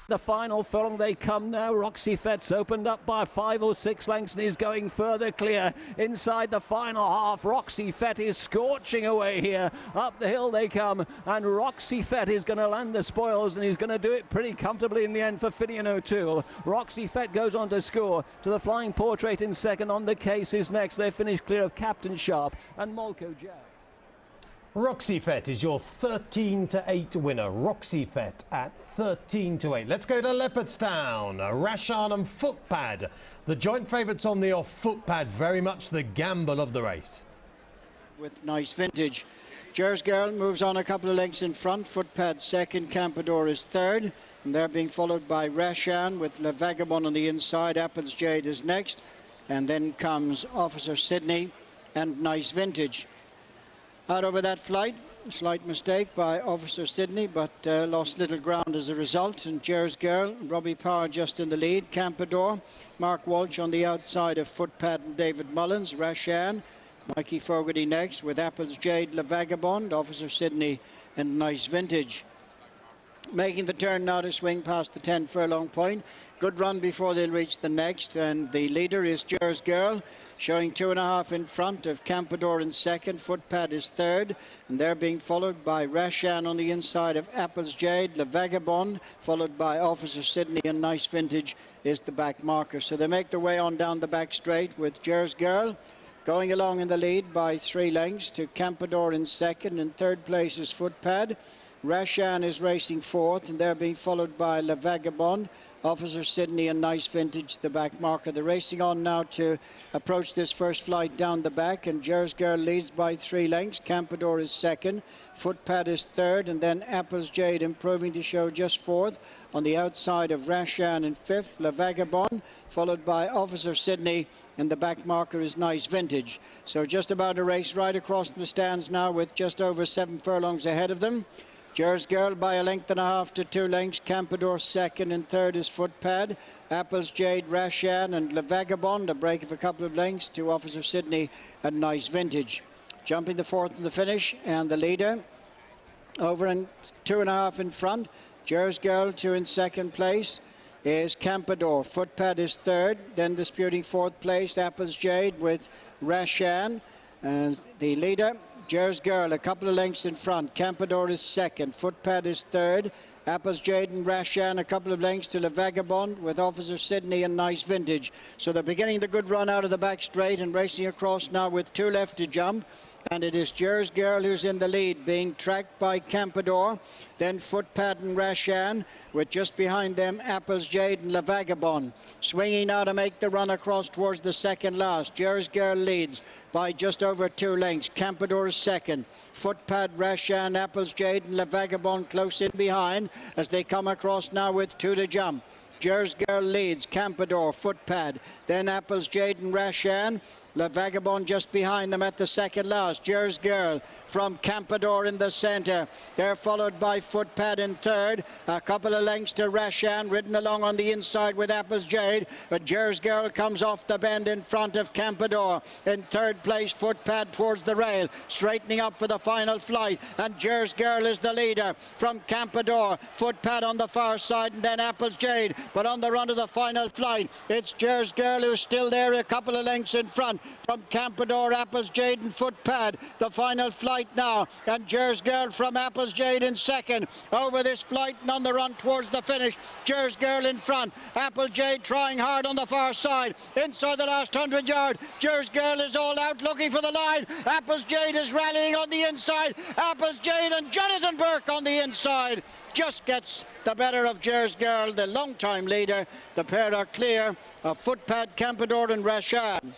The final furlong they come now. Roxy Fett's opened up by 5 or 6 lengths and is going further clear inside the final half. Roxy Fett is scorching away here. Up the hill they come, and Roxy Fett is going to land the spoils, and he's going to do it pretty comfortably in the end for Finian O'Toole. Roxy Fett goes on to score to the Flying Portrait in second. On the Case is next. They finish clear of Captain Sharp and Molko Jade. Roxy Fett is your 13-8 winner. Roxy Fett at 13-8. Let's go to Leopardstown. Rashan and Footpad. The joint favourites on the off. Footpad very much the gamble of the race. With Nice Vintage. Jers Girl moves on a couple of lengths in front. Footpad second. Campador is third. And they're being followed by Rashan with Le Vagabond on the inside. Apples Jade is next. And then comes Officer Sydney and Nice Vintage. Out over that flight, slight mistake by Officer Sydney, but lost little ground as a result. And Jers Girl, Robbie Power just in the lead. Campador, Mark Walsh on the outside of Footpad and David Mullins. Rashan, Mikey Fogarty next with Apples Jade, Le Vagabond, Officer Sydney and Nice Vintage. Making the turn now to swing past the 10 furlong point. Good run before they'll reach the next, and the leader is Jers Girl, showing 2.5 in front of Campador in second. Footpad is third, and they're being followed by Rashan on the inside of Apples Jade. Le Vagabond, followed by Officer Sydney, and Nice Vintage is the back marker. So they make their way on down the back straight with Jers Girl going along in the lead by 3 lengths to Campador in second. In third place is Footpad. Rashan is racing fourth, and they're being followed by Le Vagabond, Officer Sydney and Nice Vintage, the back marker. They're racing on now to approach this first flight down the back, and Jers Girl leads by 3 lengths. Campador is second, Footpad is third, and then Apples Jade improving to show just fourth on the outside of Rashan in fifth. Le Vagabond, followed by Officer Sydney, and the back marker is Nice Vintage. So just about a race right across the stands now with just over 7 furlongs ahead of them. Jers Girl by 1.5 to 2 lengths. Campador second, and third is Footpad. Apples Jade, Rashan and Le Vagabond, a break of a couple of lengths to Officer Sydney and Nice Vintage. Jumping the fourth in the finish, and the leader over and 2.5 in front. Jers Girl 2 in second place is Campador. Footpad is third, then disputing fourth place Apples Jade with Rashan as the leader. Jers Girl a couple of lengths in front. Campador is second. Footpad is third. Apples Jade and Rashan a couple of lengths to Le Vagabond with Officer Sydney and Nice Vintage. So they're beginning the good run out of the back straight and racing across now with 2 left to jump. And it is Jers Girl who's in the lead, being tracked by Campador, then Footpad and Rashan, with just behind them Apples Jade and Le Vagabond. Swinging now to make the run across towards the second last. Jers Girl leads by just over 2 lengths. Campador is second. Footpad, Rashan, Apples Jade and Le Vagabond close in behind as they come across now with 2 to jump. Jers Girl leads, Campador, Footpad, then Apples Jade and Rashan. Le Vagabond just behind them at the second last. Jers Girl from Campador in the centre. They're followed by Footpad in third. A couple of lengths to Rashan, ridden along on the inside with Apples Jade. But Jers Girl comes off the bend in front of Campador. In third place, Footpad towards the rail, straightening up for the final flight. And Jers Girl is the leader from Campador. Footpad on the far side, and then Apples Jade. But on the run to the final flight, it's Jers Girl who's still there, a couple of lengths in front from Campador, Apples Jade and Footpad. The final flight now, and Jers Girl from Apples Jade in second over this flight and on the run towards the finish. Jers Girl in front, Apples Jade trying hard on the far side. Inside the last 100 yards, Jers Girl is all out looking for the line. Apples Jade is rallying on the inside. Apples Jade and Jonathan Burke on the inside. Just gets the better of Jers Girl, the long-time leader. The pair are clear of Footpad, Campador and Rashan.